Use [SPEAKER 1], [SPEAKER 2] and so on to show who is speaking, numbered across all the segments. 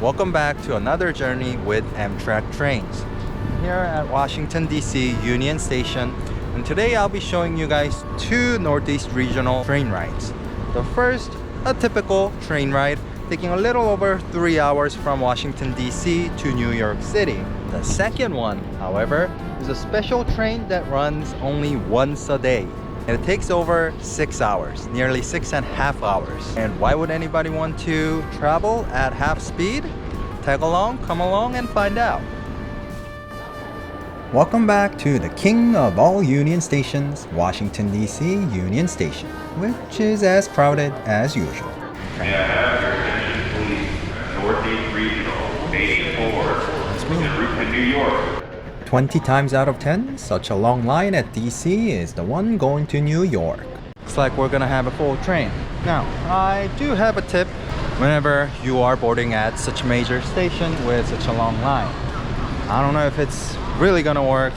[SPEAKER 1] Welcome back to another journey with Amtrak trains. Here at Washington D.C. Union Station, and today I'll be showing you guys two Northeast regional train rides. The first, a typical train ride, taking a little over 3 hours from Washington D.C. to New York City. The second one, however, is a special train that runs only once a day. And it takes over 6 hours, nearly 6.5 hours. And why would anybody want to travel at half speed? Tag along, come along, and find out. Welcome back to the king of all Union stations, Washington D.C. Union Station, which is as crowded as usual.
[SPEAKER 2] May I have your attention, please? Northeast Regional 84.
[SPEAKER 1] That's me.
[SPEAKER 2] En route to New York.
[SPEAKER 1] 20 times out of 10, such a long line at DC is the one going to New York. Looks like we're gonna have a full train. Now, I do have a tip whenever you are boarding at such a major station with such a long line. I don't know if it's really gonna work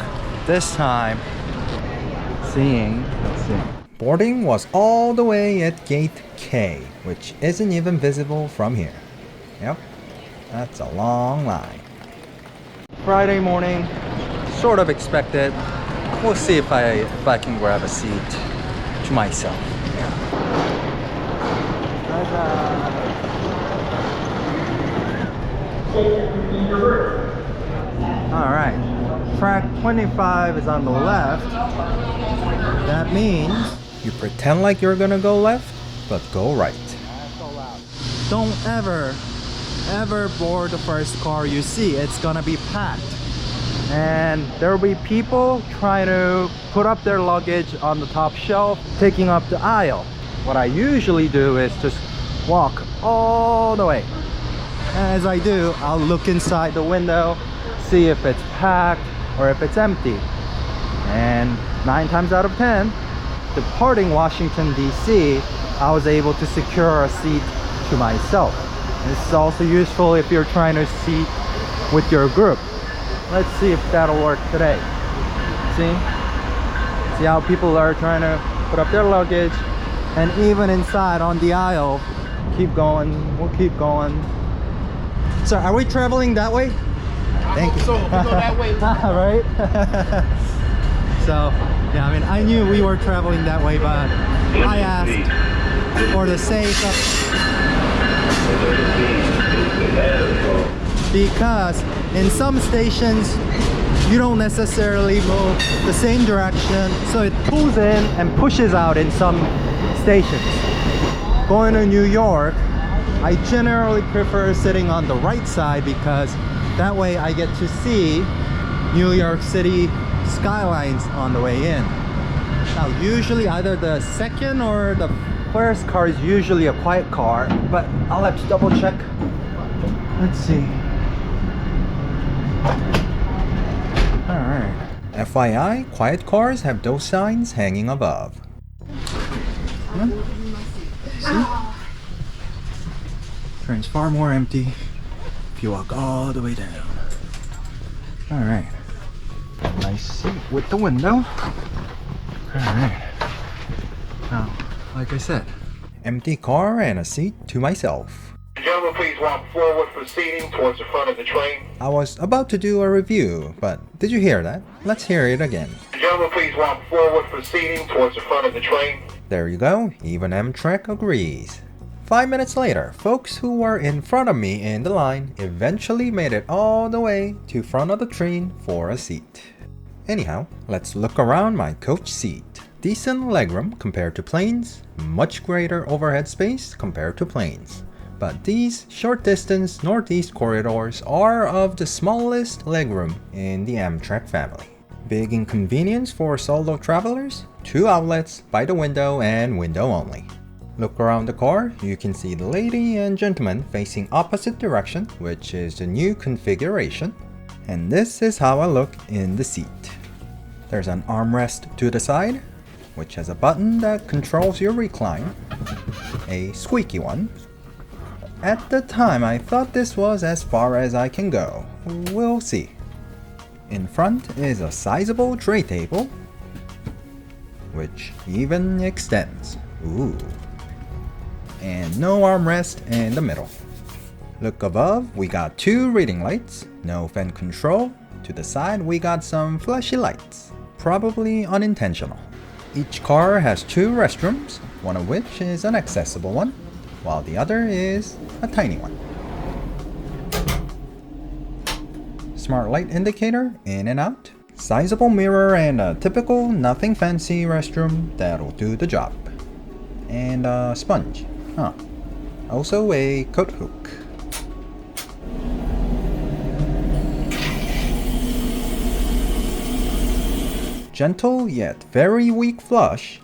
[SPEAKER 1] this time. Let's see. Boarding was all the way at gate K, which isn't even visible from here. Yep, that's a long line. Friday morning, sort of expected. We'll see if I can grab a seat to myself. Alright, track 25 is on the left. That means you pretend like you're gonna go left, but go right. Don't ever board the first car you see. It's gonna be packed. And there will be people trying to put up their luggage on the top shelf, taking up the aisle. What I usually do is just walk all the way. As I do, I'll look inside the window, see if it's packed or if it's empty. And 9 times out of 10, departing Washington D.C., I was able to secure a seat to myself. This is also useful if you're trying to seat with your group. Let's see if that'll work today. See how people are trying to put up their luggage, and even inside on the aisle. Keep going, we'll keep going. So are we traveling that way? Thank you.
[SPEAKER 3] So we go that way.
[SPEAKER 1] Right? So yeah, I mean, I knew we were traveling that way, but I asked for the sake of, because in some stations you don't necessarily move the same direction, so it pulls in and pushes out in some stations. Going to New York, I generally prefer sitting on the right side because that way I get to see New York City skylines on the way in. Now usually either the second or the first car is usually a quiet car, but I'll have to double check. Let's see. Alright. FYI, quiet cars have those signs hanging above. See? Train's far more empty if you walk all the way down. Alright. Nice seat with the window. Alright. Now, like I said, empty car and a seat to myself.
[SPEAKER 2] Gentlemen, please walk forward for seating towards the front of the train.
[SPEAKER 1] I was about to do a review, but did you hear that? Let's hear it again.
[SPEAKER 2] Gentlemen, please walk forward for seating towards the front of the train.
[SPEAKER 1] There you go, even Amtrak agrees. 5 minutes later, folks who were in front of me in the line eventually made it all the way to front of the train for a seat. Anyhow, let's look around my coach seat. Decent legroom compared to planes, much greater overhead space compared to planes. But these short distance northeast corridors are of the smallest legroom in the Amtrak family. Big inconvenience for solo travelers, 2 outlets by the window and window only. Look around the car, you can see the lady and gentleman facing opposite direction, which is the new configuration. And this is how I look in the seat. There's an armrest to the side, which has a button that controls your recline, a squeaky one. At the time, I thought this was as far as I can go. We'll see. In front is a sizable tray table, which even extends. Ooh. And no armrest in the middle. Look above, we got 2 reading lights, no fan control. To the side, we got some flashy lights, probably unintentional. Each car has 2 restrooms, one of which is an accessible one, while the other is a tiny one. Smart light indicator, in and out. Sizable mirror and a typical nothing fancy restroom that'll do the job. And a sponge, Also a coat hook. Gentle yet very weak flush,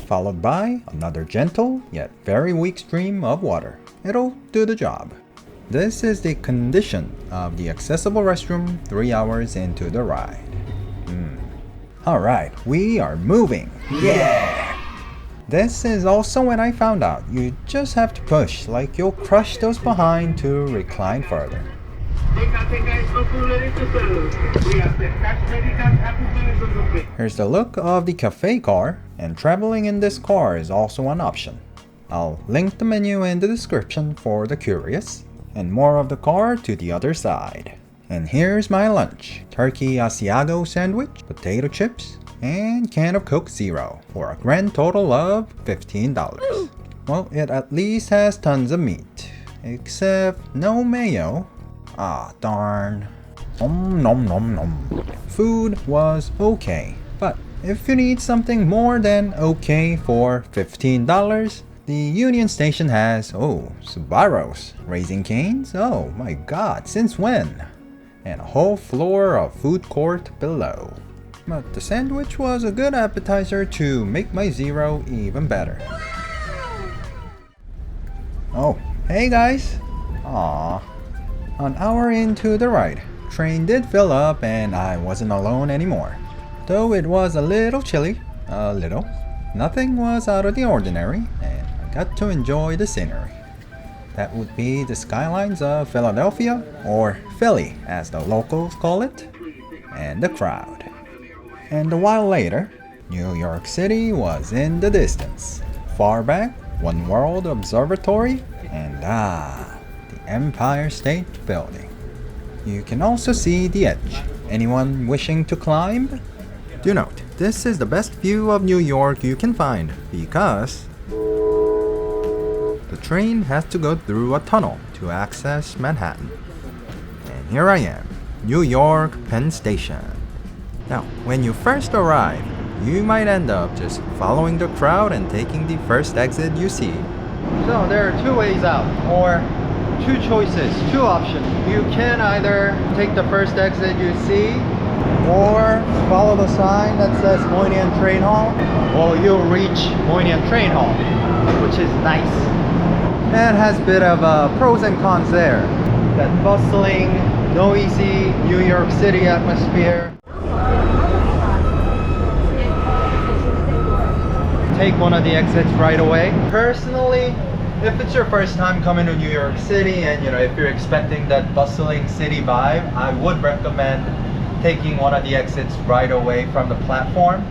[SPEAKER 1] followed by another gentle yet very weak stream of water. It'll do the job. This is the condition of the accessible restroom 3 hours into the ride. Alright, we are moving. Yeah! This is also when I found out you just have to push like you'll crush those behind to recline further. Here's the look of the cafe car, and traveling in this car is also an option. I'll link the menu in the description for the curious, and more of the car to the other side. And here's my lunch: turkey Asiago sandwich, potato chips, and can of Coke Zero for a grand total of $15. Well, it at least has tons of meat, except no mayo. Ah, darn. Nom nom nom nom. Food was okay, but if you need something more than okay for $15, the Union Station has, Subaros, Raising Canes, oh my god, since when? And a whole floor of food court below. But the sandwich was a good appetizer to make my zero even better. Oh, hey guys! Aww. An hour into the ride, train did fill up and I wasn't alone anymore. Though it was a little chilly, nothing was out of the ordinary, and I got to enjoy the scenery. That would be the skylines of Philadelphia, or Philly as the locals call it, and the crowd. And a while later, New York City was in the distance. Far back, One World Observatory, and the Empire State Building. You can also see the edge. Anyone wishing to climb? Do note, this is the best view of New York you can find because the train has to go through a tunnel to access Manhattan. And here I am, New York Penn Station. Now, when you first arrive, you might end up just following the crowd and taking the first exit you see. So there are 2 ways out, or 2 choices, 2 options. You can either take the first exit you see, or follow the sign that says Moynihan Train Hall. Well, you'll reach Moynihan Train Hall, which is nice. It has a bit of pros and cons there. That bustling, noisy New York City atmosphere. Take one of the exits right away. Personally, if it's your first time coming to New York City and if you're expecting that bustling city vibe, I would recommend taking one of the exits right away from the platform.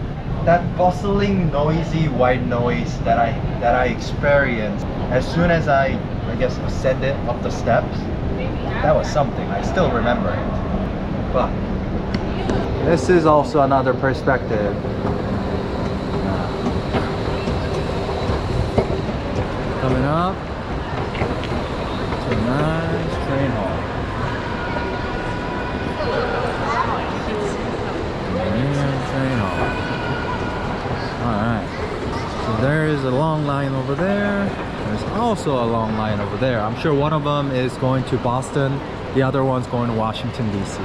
[SPEAKER 1] That bustling, noisy white noise that I experienced as soon as I guess ascended up the steps, that was something. I still remember it. But this is also another perspective. Coming up to a nice train hall. Train hall. Alright. So there is a long line over there. There's also a long line over there. I'm sure one of them is going to Boston. The other one's going to Washington D.C.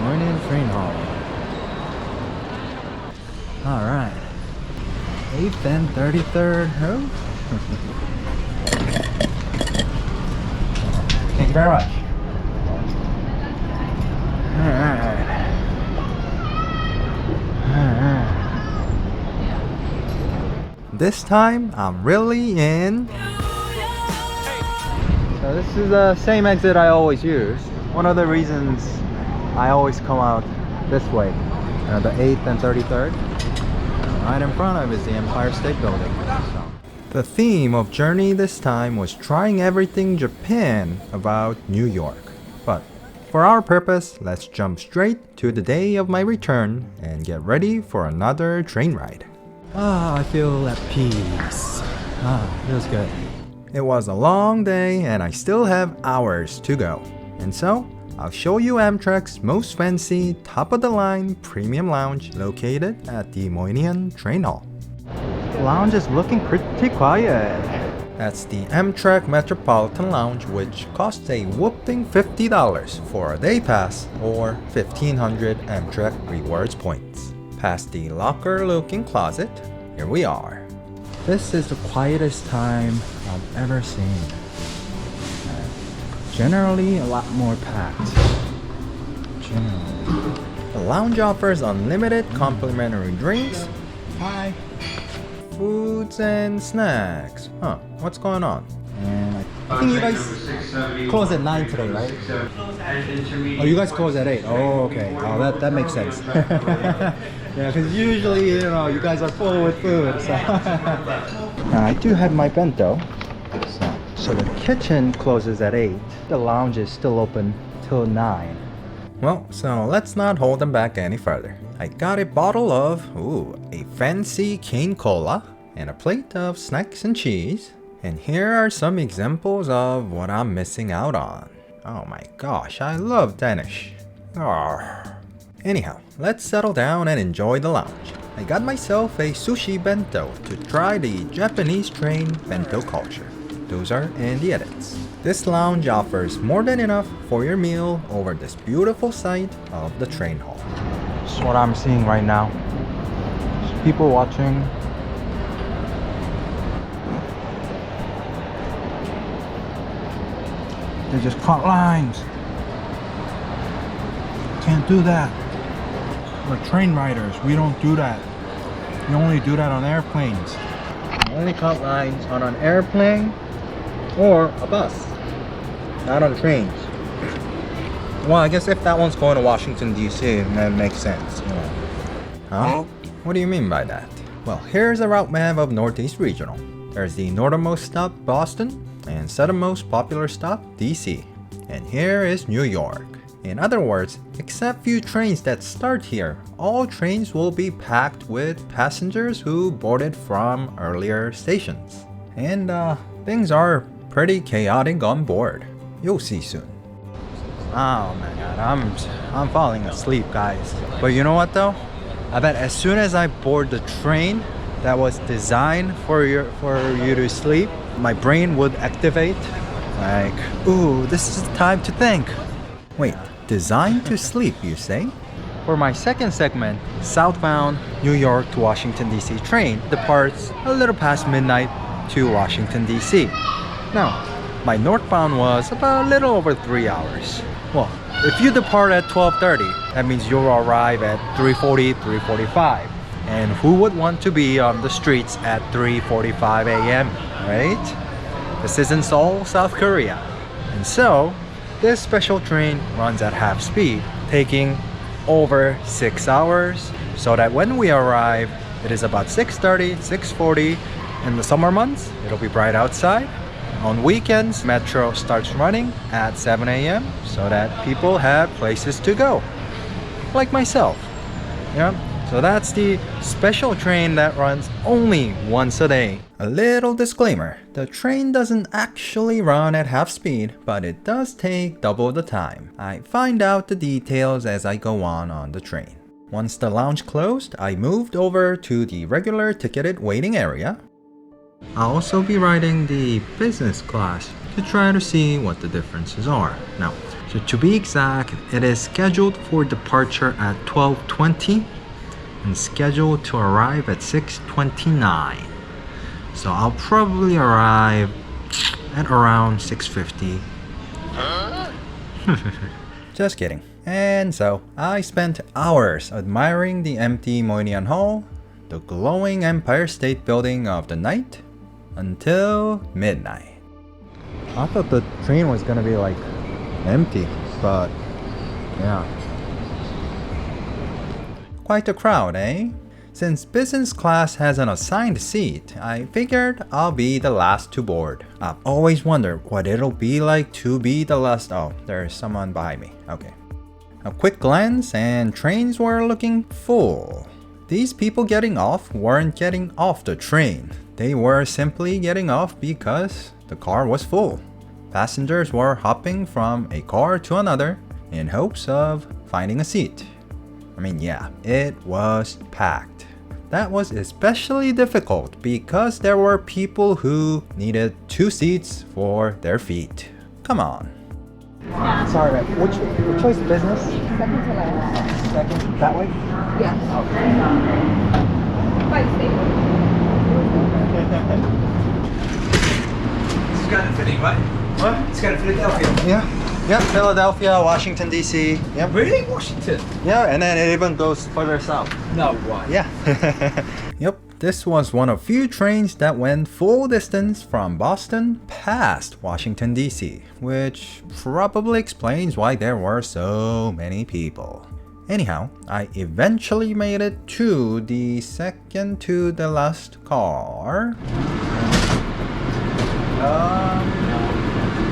[SPEAKER 1] Moynihan Train Hall. Alright. 8th and 33rd. Oh. Thank you very much. Alright. This time I'm really in. So this is the same exit I always use. One of the reasons I always come out this way. The 8th and 33rd. right in front of is the Empire State Building. So. The theme of Journey this time was trying everything Japan about New York. But for our purpose, let's jump straight to the day of my return and get ready for another train ride. I feel at peace. Feels good. It was a long day and I still have hours to go. And so, I'll show you Amtrak's most fancy, top-of-the-line premium lounge located at the Moynihan Train Hall. The lounge is looking pretty quiet. That's the Amtrak Metropolitan Lounge, which costs a whopping $50 for a day pass or 1,500 Amtrak rewards points. Past the locker-looking closet, here we are. This is the quietest time I've ever seen. Generally, a lot more packed. Generally. The lounge offers unlimited complimentary drinks. Hi. Foods and snacks. What's going on? And I think you guys close at 9 today, right? Oh, you guys close at 8. Oh, okay. Oh, that makes sense. Yeah, because usually, you guys are full with food. So. Now, I do have my bento. So the kitchen closes at 8. The lounge is still open till 9. Well, so let's not hold them back any further. I got a bottle of, a fancy cane cola and a plate of snacks and cheese. And here are some examples of what I'm missing out on. Oh my gosh, I love Danish. Anyhow, let's settle down and enjoy the lounge. I got myself a sushi bento to try the Japanese train bento culture. Those are in the edits. This lounge offers more than enough for your meal over this beautiful sight of the train hall. This is what I'm seeing right now. There's people watching. They just cut lines. Can't do that. We're train riders. We don't do that. We only do that on airplanes. We only cut lines on an airplane or a bus, not on trains. Well, I guess if that one's going to Washington D.C, that makes sense. Huh? What do you mean by that? Well, here's a route map of Northeast Regional. There's the northernmost stop, Boston, and southernmost popular stop, D.C. And here is New York. In other words, except few trains that start here, all trains will be packed with passengers who boarded from earlier stations. And things are pretty chaotic on board. You'll see soon. Oh my god, I'm falling asleep, guys. But you know what though? I bet as soon as I board the train that was designed for you to sleep, my brain would activate. Like, this is the time to think. Wait, designed to sleep, you say? For my second segment, southbound New York to Washington D.C. train departs a little past midnight to Washington D.C. Now, my northbound was about a little over 3 hours. Well, if you depart at 12:30, that means you'll arrive at 3:40, 3:45. And who would want to be on the streets at 3:45 a.m., right? This is in Seoul, South Korea. And so, this special train runs at half speed, taking over 6 hours, so that when we arrive, it is about 6:30, 6:40. In the summer months, it'll be bright outside. On weekends, Metro starts running at 7 a.m. so that people have places to go. Like myself. Yeah. So that's the special train that runs only once a day. A little disclaimer, the train doesn't actually run at half speed, but it does take double the time. I find out the details as I go on the train. Once the lounge closed, I moved over to the regular ticketed waiting area. I'll also be riding the business class to try to see what the differences are. Now, so to be exact, it is scheduled for departure at 12:20 and scheduled to arrive at 6:29. So I'll probably arrive at around 6:50. Just kidding. And so I spent hours admiring the empty Moynihan Hall, the glowing Empire State Building of the night, until midnight. I thought the train was gonna be like empty, but yeah. Quite a crowd, eh? Since business class has an assigned seat, I figured I'll be the last to board. I've always wondered what it'll be like to be the last. Oh, there's someone behind me. Okay. A quick glance and trains were looking full. These people getting off weren't getting off the train. They were simply getting off because the car was full. Passengers were hopping from a car to another in hopes of finding a seat. I mean, yeah, it was packed. That was especially difficult because there were people who needed 2 seats for their feet. Come on.
[SPEAKER 3] Sorry, man. Which way's business?
[SPEAKER 4] Second to last.
[SPEAKER 3] Second? That way?
[SPEAKER 4] Yeah.
[SPEAKER 3] This has got a fitting, right?
[SPEAKER 1] What?
[SPEAKER 3] It's got a Philadelphia.
[SPEAKER 1] Yeah, Philadelphia, Washington D.C. Yep.
[SPEAKER 3] Really? Washington?
[SPEAKER 1] Yeah, and then it even goes further south.
[SPEAKER 3] No way.
[SPEAKER 1] Yeah. Yep, this was one of few trains that went full distance from Boston past Washington D.C., which probably explains why there were so many people. Anyhow, I eventually made it to the second to the last car.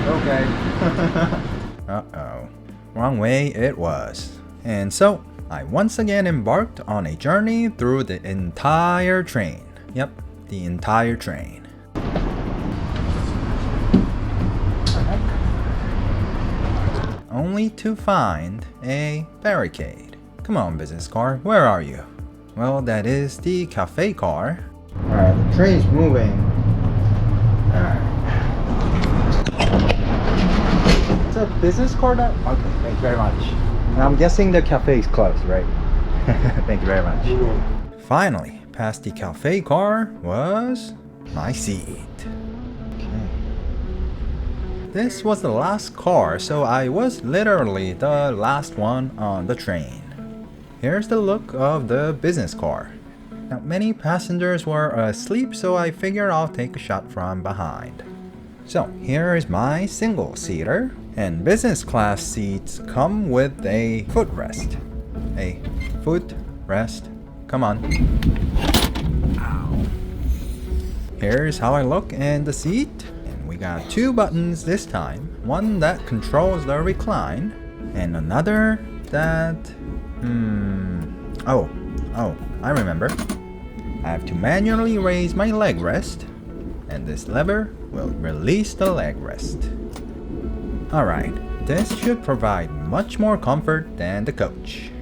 [SPEAKER 1] Okay. Uh-oh. Wrong way it was. And so, I once again embarked on a journey through the entire train. Yep, the entire train. Only to find a barricade. Come on, business car, where are you? Well, that is the cafe car. Alright, the train's moving. It's a business car that? Okay, thank you very much. And I'm guessing the cafe is closed, right? Thank you very much. Finally, past the cafe car was my seat. Okay. This was the last car, so I was literally the last one on the train. Here's the look of the business car. Now, many passengers were asleep, so I figured I'll take a shot from behind. So, here is my single-seater, and business class seats come with a footrest. A footrest. Come on. Ow. Here's how I look in the seat. And we got 2 buttons this time. One that controls the recline, and another that... Oh, I remember. I have to manually raise my leg rest, and this lever will release the leg rest. Alright, this should provide much more comfort than the coach.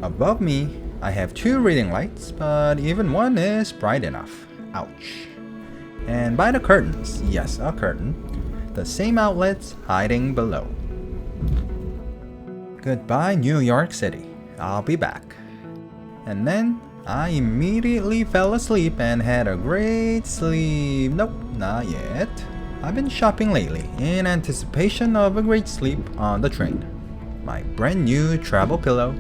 [SPEAKER 1] Above me, I have 2 reading lights, but even one is bright enough. Ouch. And by the curtains, yes, a curtain, the same outlets hiding below. Goodbye, New York City. I'll be back. And then I immediately fell asleep and had a great sleep. Nope, not yet. I've been shopping lately in anticipation of a great sleep on the train. My brand new travel pillow.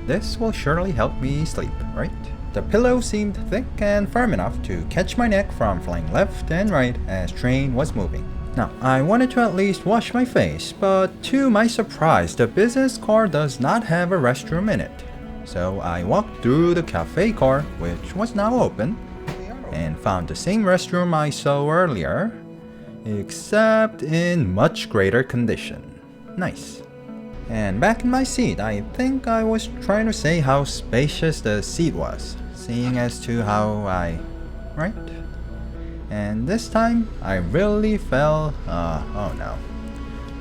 [SPEAKER 1] This will surely help me sleep, right? The pillow seemed thick and firm enough to catch my neck from flying left and right as train was moving. Now, I wanted to at least wash my face, but to my surprise, the business car does not have a restroom in it. So I walked through the cafe car, which was now open, and found the same restroom I saw earlier, except in much greater condition. Nice. And back in my seat, I think I was trying to say how spacious the seat was, seeing as to how right? And this time, I really fell, oh no.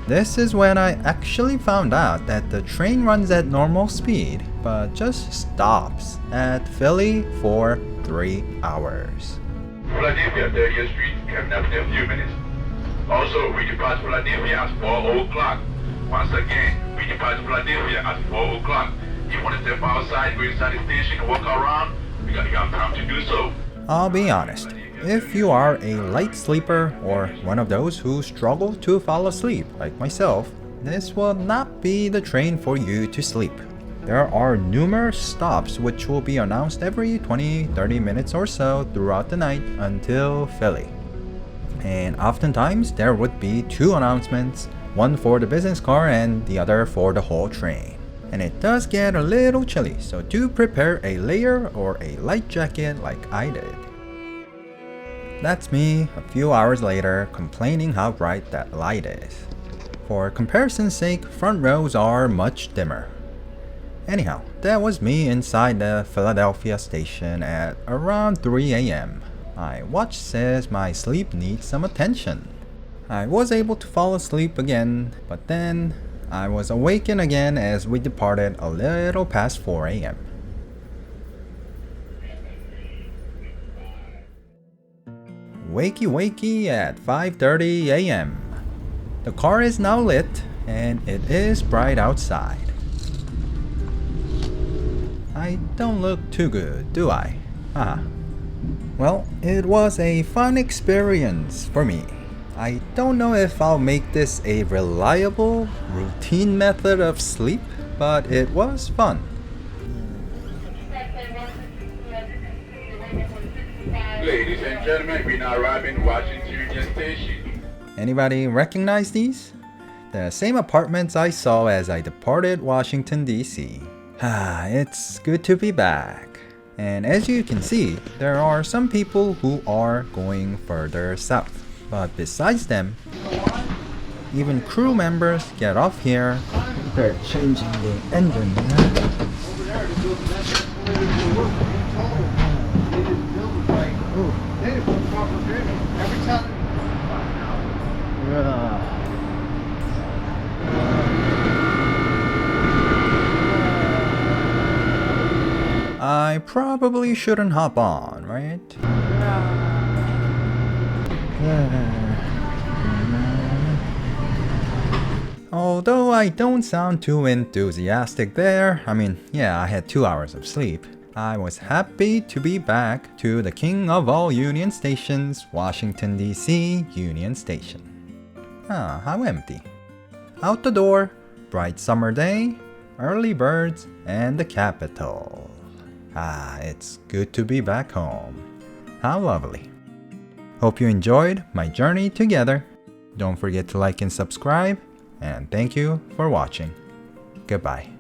[SPEAKER 1] This is when I actually found out that the train runs at normal speed, but just stops at Philly for 3 hours.
[SPEAKER 2] Philadelphia 30th Street coming up in a few minutes. Also, we depart Philadelphia at 4 o'clock. Once again, we depart Philadelphia at 4 o'clock. If you want to step outside, go inside the station and walk around, we got time to do so.
[SPEAKER 1] I'll be honest, if you are a light sleeper or one of those who struggle to fall asleep like myself, this will not be the train for you to sleep. There are numerous stops which will be announced every 20-30 minutes or so throughout the night until Philly. And oftentimes there would be 2 announcements, one for the business car and the other for the whole train. And it does get a little chilly, so do prepare a layer or a light jacket like I did. That's me a few hours later complaining how bright that light is. For comparison's sake, front rows are much dimmer. Anyhow, that was me inside the Philadelphia station at around 3 a.m. My watch says my sleep needs some attention. I was able to fall asleep again, but then I was awakened again as we departed a little past 4 a.m. Wakey wakey at 5:30 a.m. The car is now lit and it is bright outside. I don't look too good, do I? Well, it was a fun experience for me. I don't know if I'll make this a reliable, routine method of sleep, but it was fun.
[SPEAKER 2] Ladies and gentlemen, we now arrive in Washington Union Station.
[SPEAKER 1] Anybody recognize these? The same apartments I saw as I departed Washington D.C. It's good to be back. And as you can see, there are some people who are going further south. But besides them, even crew members get off here.
[SPEAKER 3] They're changing the engine.
[SPEAKER 1] I probably shouldn't hop on, right? Although I don't sound too enthusiastic there, I had 2 hours of sleep. I was happy to be back to the king of all Union Stations, Washington D.C. Union Station. How empty. Out the door, bright summer day, early birds, and the Capitol. It's good to be back home. How lovely. Hope you enjoyed my journey together. Don't forget to like and subscribe, and thank you for watching. Goodbye.